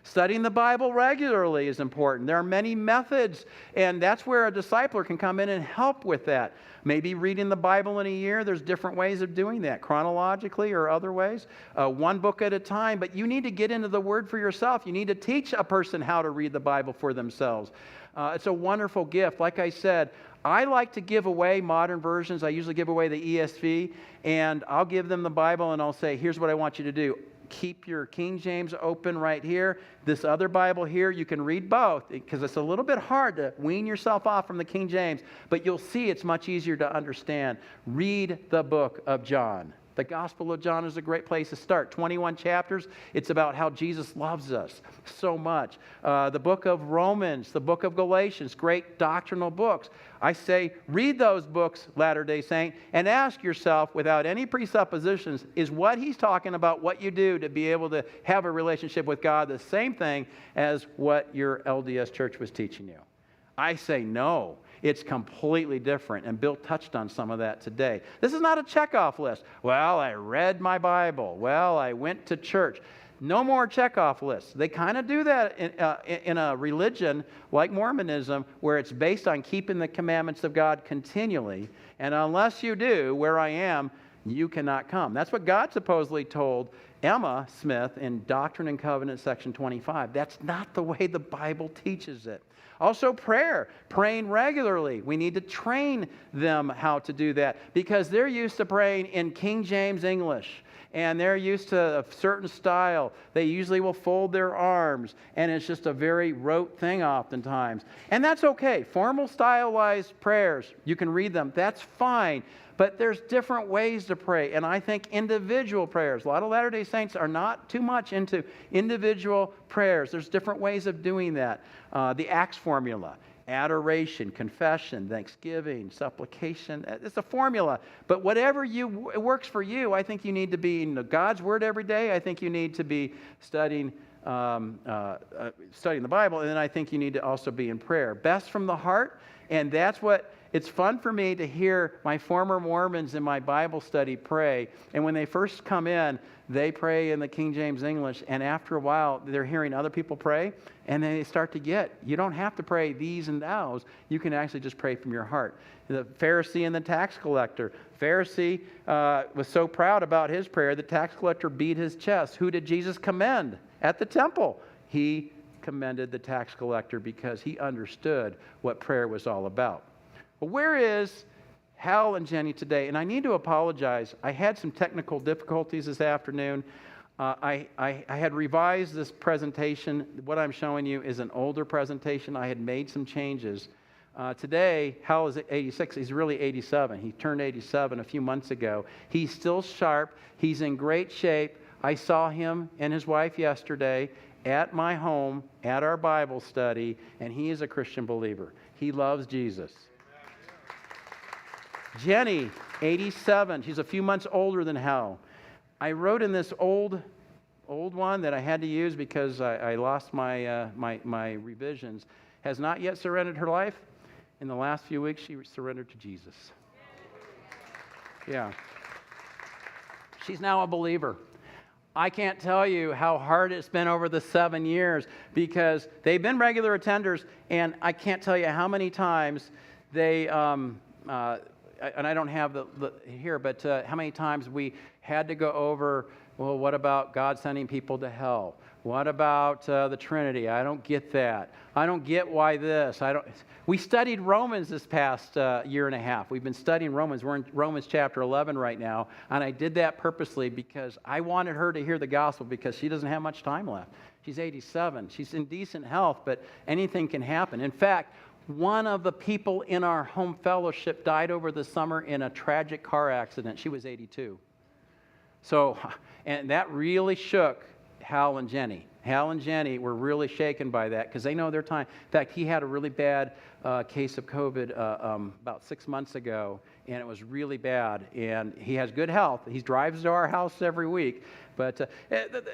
Studying the Bible regularly is important. There are many methods, and that's where a discipler can come in and help with that. Maybe reading the Bible in a year, there's different ways of doing that, chronologically or other ways, one book at a time. But you need to get into the Word for yourself. You need to teach a person how to read the Bible for themselves. It's a wonderful gift. Like I said, I like to give away modern versions. I usually give away the ESV, and I'll give them the Bible, and I'll say, here's what I want you to do. Keep your King James open right here. This other Bible here, you can read both because it's a little bit hard to wean yourself off from the King James, but you'll see it's much easier to understand. Read the book of John. The Gospel of John is a great place to start. 21 chapters. It's about how Jesus loves us so much. The book of Romans, the book of Galatians, great doctrinal books. I say read those books, Latter-day Saint, and ask yourself without any presuppositions, is what he's talking about what you do to be able to have a relationship with God the same thing as what your LDS church was teaching you? I say no. It's completely different, and Bill touched on some of that today. This is not a checkoff list. Well, I read my Bible. Well, I went to church. No more checkoff lists. They kind of do that in a religion like Mormonism, where it's based on keeping the commandments of God continually, and unless you do, where I am, you cannot come. That's what God supposedly told Emma Smith in Doctrine and Covenants, section 25. That's not the way the Bible teaches it. Also prayer, praying regularly. We need to train them how to do that because they're used to praying in King James English and they're used to a certain style. They usually will fold their arms and it's just a very rote thing oftentimes. And that's okay. Formal stylized prayers, you can read them. That's fine. But there's different ways to pray, and I think individual prayers. A lot of Latter-day Saints are not too much into individual prayers. There's different ways of doing that. The Acts formula, adoration, confession, thanksgiving, supplication. It's a formula, but whatever it works for you. I think you need to be in God's Word every day. I think you need to be studying the Bible, and then I think you need to also be in prayer. Best from the heart, and that's what... It's fun for me to hear my former Mormons in my Bible study pray. And when they first come in, they pray in the King James English. And after a while, they're hearing other people pray. And they start to get, you don't have to pray these and thous. You can actually just pray from your heart. The Pharisee and the tax collector. Pharisee was so proud about his prayer, the tax collector beat his chest. Who did Jesus commend? at the temple. He commended the tax collector because he understood what prayer was all about. But where is Hal and Jenny today? And I need to apologize. I had some technical difficulties this afternoon. I had revised this presentation. What I'm showing you is an older presentation. I had made some changes. Today, Hal is 86. He's really 87. He turned 87 a few months ago. He's still sharp. He's in great shape. I saw him and his wife yesterday at my home, at our Bible study, and he is a Christian believer. He loves Jesus. Jenny, 87. She's a few months older than Hal. I wrote in this old one that I had to use because I lost my revisions. Has not yet surrendered her life. In the last few weeks, she surrendered to Jesus. Yeah. She's now a believer. I can't tell you how hard it's been over the 7 years because they've been regular attenders, and I can't tell you how many times they, and I don't have the here, but how many times we had to go over, well, what about God sending people to hell? What about the Trinity? I don't get that. I don't get why this. We studied Romans this past year and a half. We've been studying Romans. We're in Romans chapter 11 right now, and I did that purposely because I wanted her to hear the gospel because she doesn't have much time left. She's 87. She's in decent health, but anything can happen. In fact, one of the people in our home fellowship died over the summer in a tragic car accident. She was 82. So, and that really shook Hal and Jenny. Hal and Jenny were really shaken by that because they know their time. In fact, he had a really bad case of COVID about 6 months ago, and it was really bad. And he has good health. He drives to our house every week. But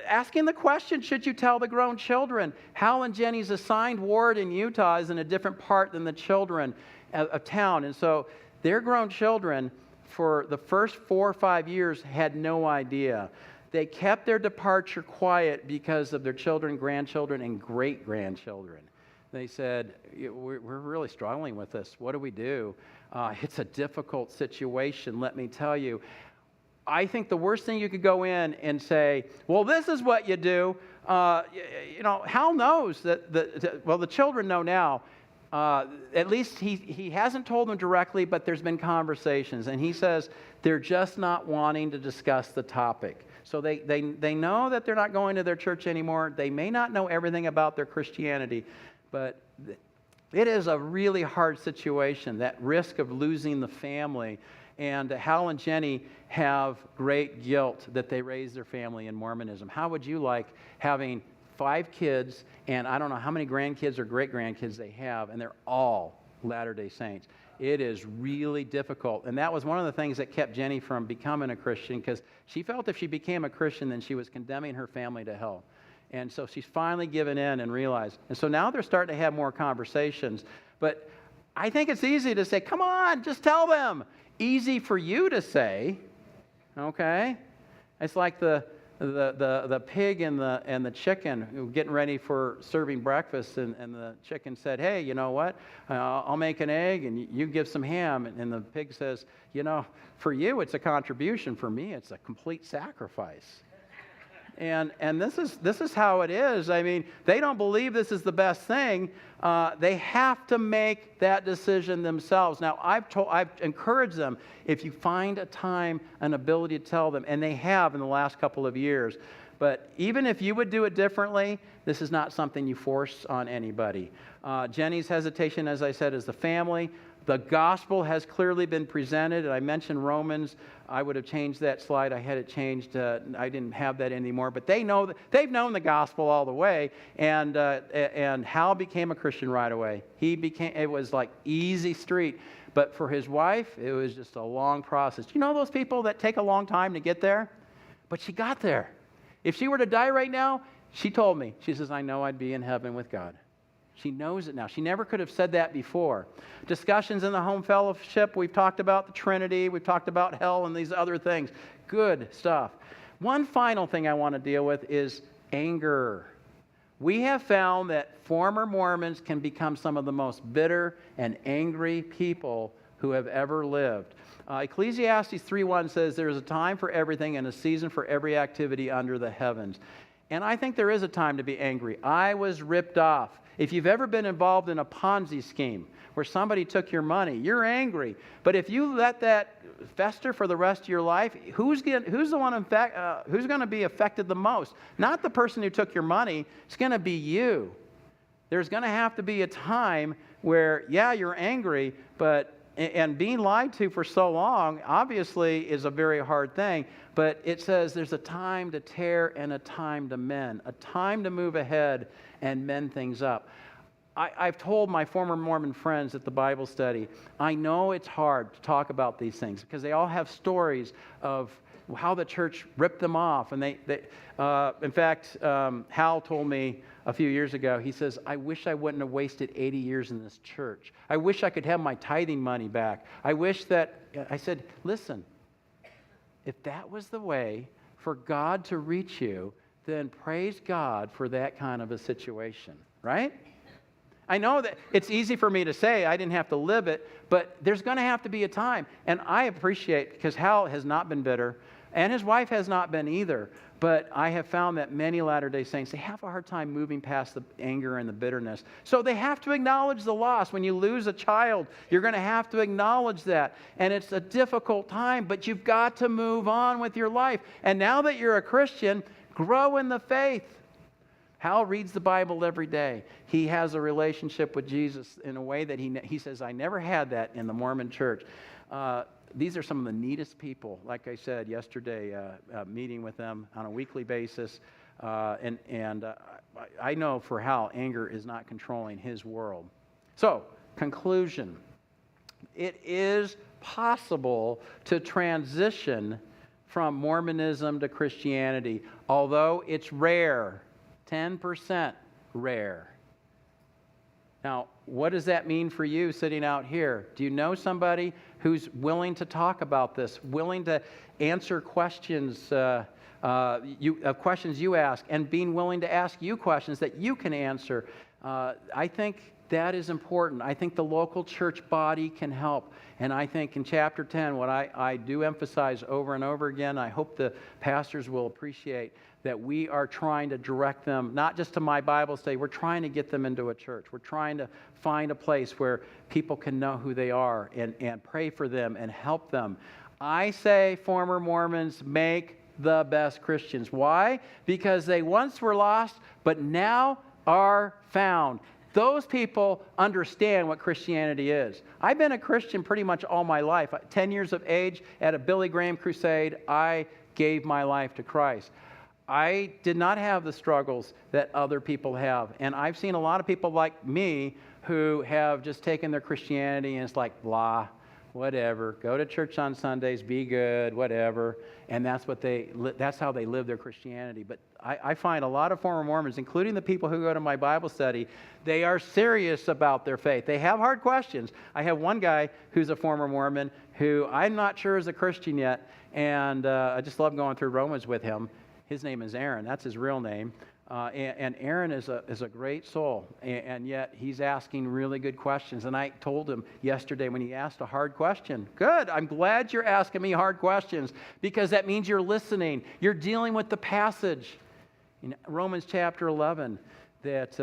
asking the question, should you tell the grown children? Hal and Jenny's assigned ward in Utah is in a different part than the children of town. And so their grown children, for the first 4 or 5 years, had no idea. They kept their departure quiet because of their children, grandchildren, and great-grandchildren. They said, we're really struggling with this. What do we do? It's a difficult situation, let me tell you. I think the worst thing you could go in and say, well, this is what you do. Hal knows that, the children know now. At least he hasn't told them directly, but there's been conversations. And he says they're just not wanting to discuss the topic. So they know that they're not going to their church anymore. They may not know everything about their Christianity, but it is a really hard situation, that risk of losing the family. And Hal and Jenny have great guilt that they raised their family in Mormonism. How would you like having 5 kids, and I don't know how many grandkids or great-grandkids they have, and they're all Latter-day Saints? It is really difficult. And that was one of the things that kept Jenny from becoming a Christian, because she felt if she became a Christian, then she was condemning her family to hell. And so she's finally given in and realized. And so now they're starting to have more conversations. But I think it's easy to say, come on, just tell them. Easy for you to say, okay? It's like the pig and the chicken getting ready for serving breakfast, and the chicken said, hey, you know what? I'll make an egg and you give some ham. And the pig says, for you it's a contribution. For me it's a complete sacrifice. And this is how it is. I mean, they don't believe this is the best thing. They have to make that decision themselves. Now, I've encouraged them, if you find a time, an ability to tell them, and they have in the last couple of years. But even if you would do it differently, this is not something you force on anybody. Jenny's hesitation, as I said, is the family. The gospel has clearly been presented, and I mentioned Romans. I would have changed that slide. I had it changed. I didn't have that anymore. But they've known the gospel all the way, and Hal became a Christian right away. It was like easy street. But for his wife, it was just a long process. You know those people that take a long time to get there? But she got there. If she were to die right now, she told me, she says, I know I'd be in heaven with God. She knows it now. She never could have said that before. Discussions in the home fellowship, we've talked about the Trinity, we've talked about hell and these other things. Good stuff. One final thing I want to deal with is anger. We have found that former Mormons can become some of the most bitter and angry people who have ever lived. Ecclesiastes 3:1 says, there is a time for everything and a season for every activity under the heavens. And I think there is a time to be angry. I was ripped off. If you've ever been involved in a Ponzi scheme where somebody took your money, you're angry. But if you let that fester for the rest of your life, who's going to be affected the most? Not the person who took your money. It's going to be you. There's going to have to be a time where, yeah, you're angry, and being lied to for so long, obviously, is a very hard thing. But it says there's a time to tear and a time to mend, a time to move ahead and mend things up. I've told my former Mormon friends at the Bible study, I know it's hard to talk about these things because they all have stories of how the church ripped them off. And in fact, Hal told me a few years ago, he says, I wish I wouldn't have wasted 80 years in this church. I wish I could have my tithing money back. I said, listen, if that was the way for God to reach you, then praise God for that kind of a situation, right? I know that it's easy for me to say, I didn't have to live it, but there's going to have to be a time. And I appreciate, because Hal has not been bitter, and his wife has not been either, but I have found that many Latter-day Saints, they have a hard time moving past the anger and the bitterness. So they have to acknowledge the loss. When you lose a child, you're going to have to acknowledge that. And it's a difficult time, but you've got to move on with your life. And now that you're a Christian, grow in the faith. Hal reads the Bible every day. He has a relationship with Jesus in a way that he says, I never had that in the Mormon church. These are some of the neatest people, like I said yesterday, meeting with them on a weekly basis. I know for Hal, anger is not controlling his world. So, conclusion. It is possible to transition from Mormonism to Christianity, although it's rare. 10% rare. Now, what does that mean for you sitting out here? Do you know somebody who's willing to talk about this, willing to answer questions, questions you ask, and being willing to ask you questions that you can answer? I think that is important. I think the local church body can help. And I think in chapter 10, what I do emphasize over and over again, I hope the pastors will appreciate that we are trying to direct them, not just to my Bible study, we're trying to get them into a church. We're trying to find a place where people can know who they are and pray for them and help them. I say, former Mormons, make the best Christians. Why? Because they once were lost, but now are found. Those people understand what Christianity is. I've been a Christian pretty much all my life. 10 years of age, at a Billy Graham crusade, I gave my life to Christ. I did not have the struggles that other people have. And I've seen a lot of people like me who have just taken their Christianity and it's like, blah, whatever. Go to church on Sundays, be good, whatever. And that's how they live their Christianity. But I find a lot of former Mormons, including the people who go to my Bible study, they are serious about their faith. They have hard questions. I have one guy who's a former Mormon who I'm not sure is a Christian yet. And I just love going through Romans with him. His name is Aaron. That's his real name. And Aaron is a great soul. And yet he's asking really good questions. And I told him yesterday when he asked a hard question, good, I'm glad you're asking me hard questions because that means you're listening. You're dealing with the passage. In Romans chapter 11, that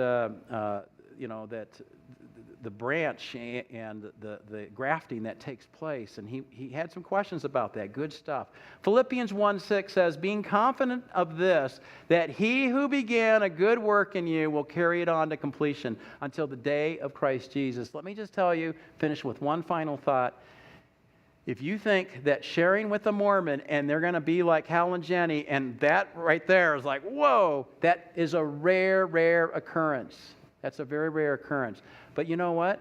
the branch and the grafting that takes place. And he had some questions about that. Good stuff. Philippians 1:6 says, being confident of this, that he who began a good work in you will carry it on to completion until the day of Christ Jesus. Let me just tell you, finish with one final thought. If you think that sharing with a Mormon and they're going to be like Hal and Jenny, and that right there is like, whoa, that is a rare, rare occurrence. That's a very rare occurrence. But you know what?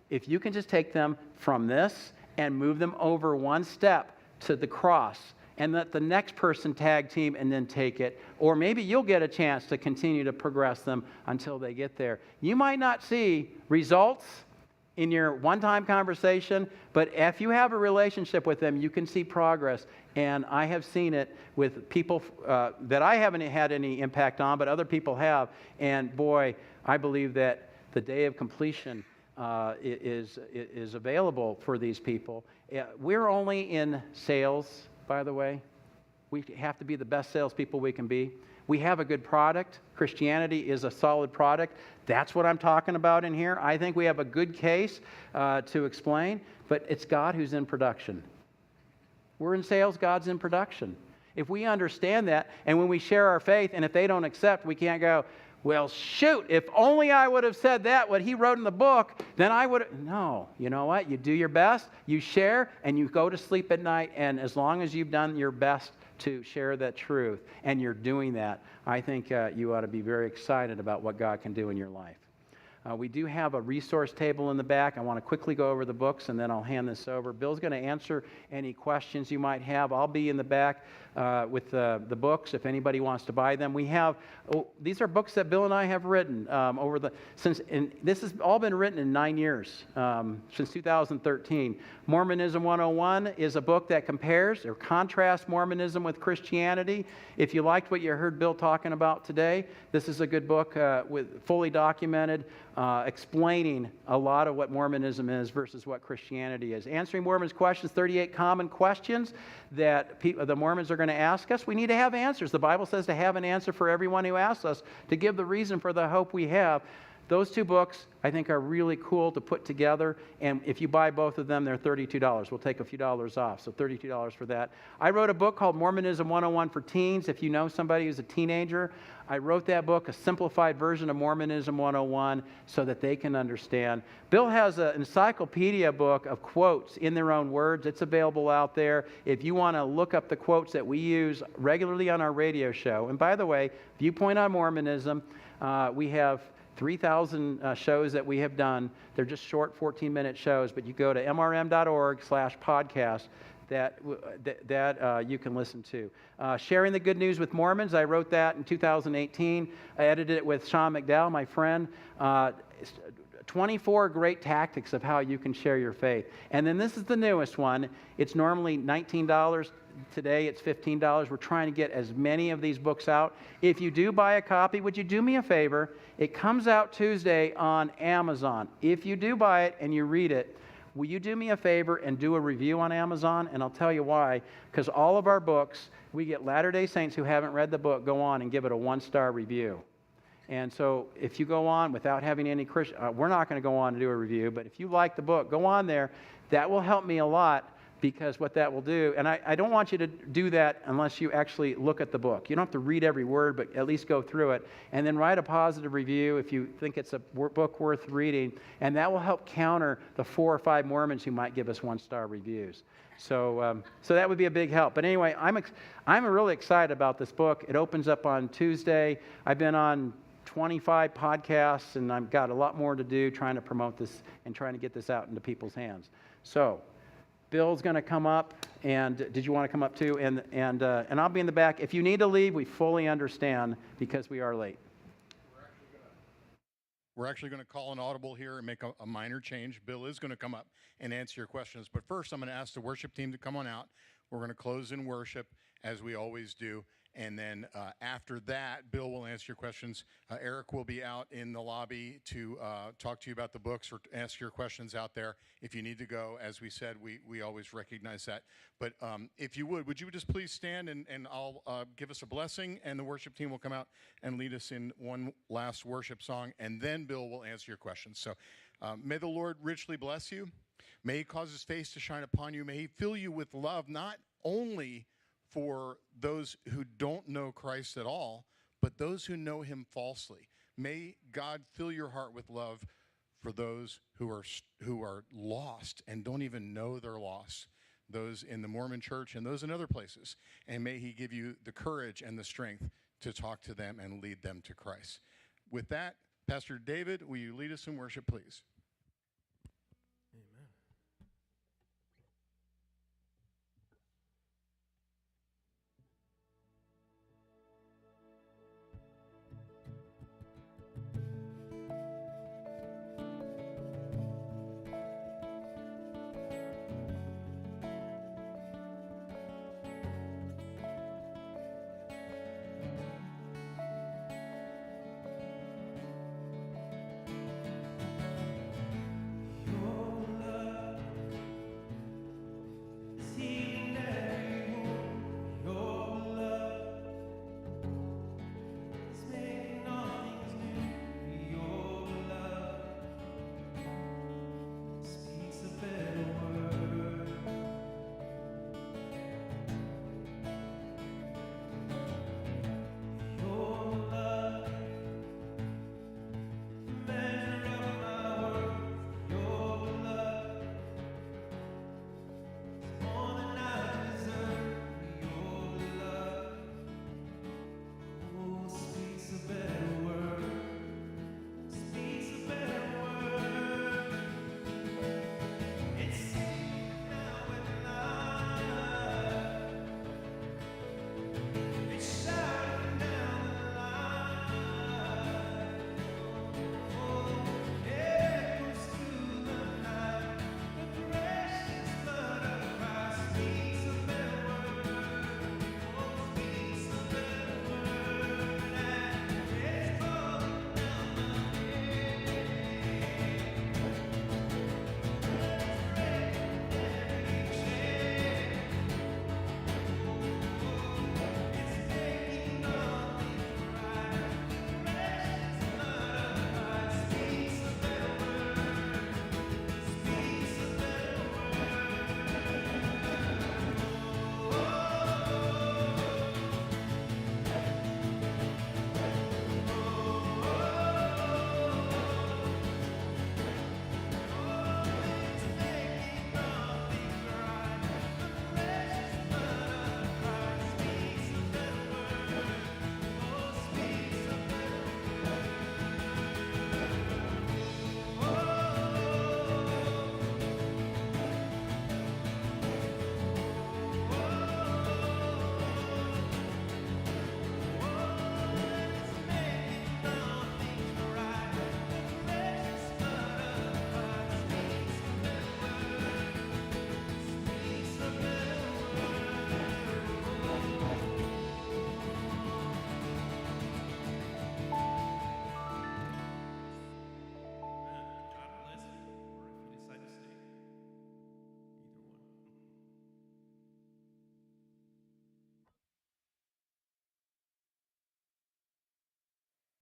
If you can just take them from this and move them over one step to the cross and let the next person tag team and then take it, or maybe you'll get a chance to continue to progress them until they get there. You might not see results in your one-time conversation, but if you have a relationship with them, you can see progress. And I have seen it with people that I haven't had any impact on, but other people have. And boy, I believe that the day of completion is available for these people. We're only in sales, by the way. We have to be the best salespeople we can be. We have a good product. Christianity is a solid product. That's what I'm talking about in here. I think we have a good case to explain, but it's God who's in production. We're in sales, God's in production. If we understand that, and when we share our faith, and if they don't accept, we can't go, well, shoot, if only I would have said that, what he wrote in the book, then I would have. No, you know what? You do your best, you share, and you go to sleep at night, and as long as you've done your best to share that truth, and you're doing that, I think you ought to be very excited about what God can do in your life. We do have a resource table in the back. I want to quickly go over the books, and then I'll hand this over. Bill's going to answer any questions you might have. I'll be in the back with the books if anybody wants to buy them. We have these are books that Bill and I have written and this has all been written in 9 years, since 2013. Mormonism 101 is a book that compares or contrasts Mormonism with Christianity. If you liked what you heard Bill talking about today, this is a good book with fully documented, explaining a lot of what Mormonism is versus what Christianity is. Answering Mormons' questions, 38 common questions that the Mormons are going to ask us. We need to have answers. The Bible says to have an answer for everyone who asks us, to give the reason for the hope we have. Those two books, I think, are really cool to put together, and if you buy both of them, they're $32. We'll take a few dollars off, so $32 for that. I wrote a book called Mormonism 101 for Teens. If you know somebody who's a teenager, I wrote that book, a simplified version of Mormonism 101, so that they can understand. Bill has an encyclopedia book of quotes in their own words. It's available out there if you want to look up the quotes that we use regularly on our radio show. And by the way, Viewpoint on Mormonism, we have 3,000 shows that we have done. They're just short 14-minute shows, but you go to mrm.org/podcast that you can listen to. Sharing the Good News with Mormons, I wrote that in 2018. I edited it with Sean McDowell, my friend. 24 great tactics of how you can share your faith. And then this is the newest one. It's normally $19. Today it's $15. We're trying to get as many of these books out. If you do buy a copy, would you do me a favor? It comes out Tuesday on Amazon. If you do buy it and you read it, will you do me a favor and do a review on Amazon? And I'll tell you why. Because all of our books, we get Latter-day Saints who haven't read the book go on and give it a 1-star review. And so if you go on without having any Christian, we're not going to go on to do a review, but if you like the book, go on there. That will help me a lot, because what that will do, and I don't want you to do that unless you actually look at the book. You don't have to read every word, but at least go through it. And then write a positive review if you think it's a book worth reading. And that will help counter the 4 or 5 Mormons who might give us 1-star reviews. So that would be a big help. But anyway, I'm really excited about this book. It opens up on Tuesday. I've been on 25 podcasts, and I've got a lot more to do trying to promote this and trying to get this out into people's hands. So Bill's going to come up, and did you want to come up too? And I'll be in the back. If you need to leave, we fully understand, because we are late. We're actually going to call an audible here and make a minor change. Bill is going to come up and answer your questions. But first, I'm going to ask the worship team to come on out. We're going to close in worship, as we always do. And then after that, Bill will answer your questions. Eric will be out in the lobby to talk to you about the books or ask your questions out there. If you need to go, as we said, we always recognize that. But if you would you just please stand and I'll give us a blessing, and the worship team will come out and lead us in one last worship song, and then Bill will answer your questions. So may the Lord richly bless you. May he cause his face to shine upon you. May he fill you with love, not only for those who don't know Christ at all, but those who know him falsely. May God fill your heart with love for those who are lost and don't even know they're lost, those in the Mormon church and those in other places. And may he give you the courage and the strength to talk to them and lead them to Christ. With that, Pastor David, will you lead us in worship, please?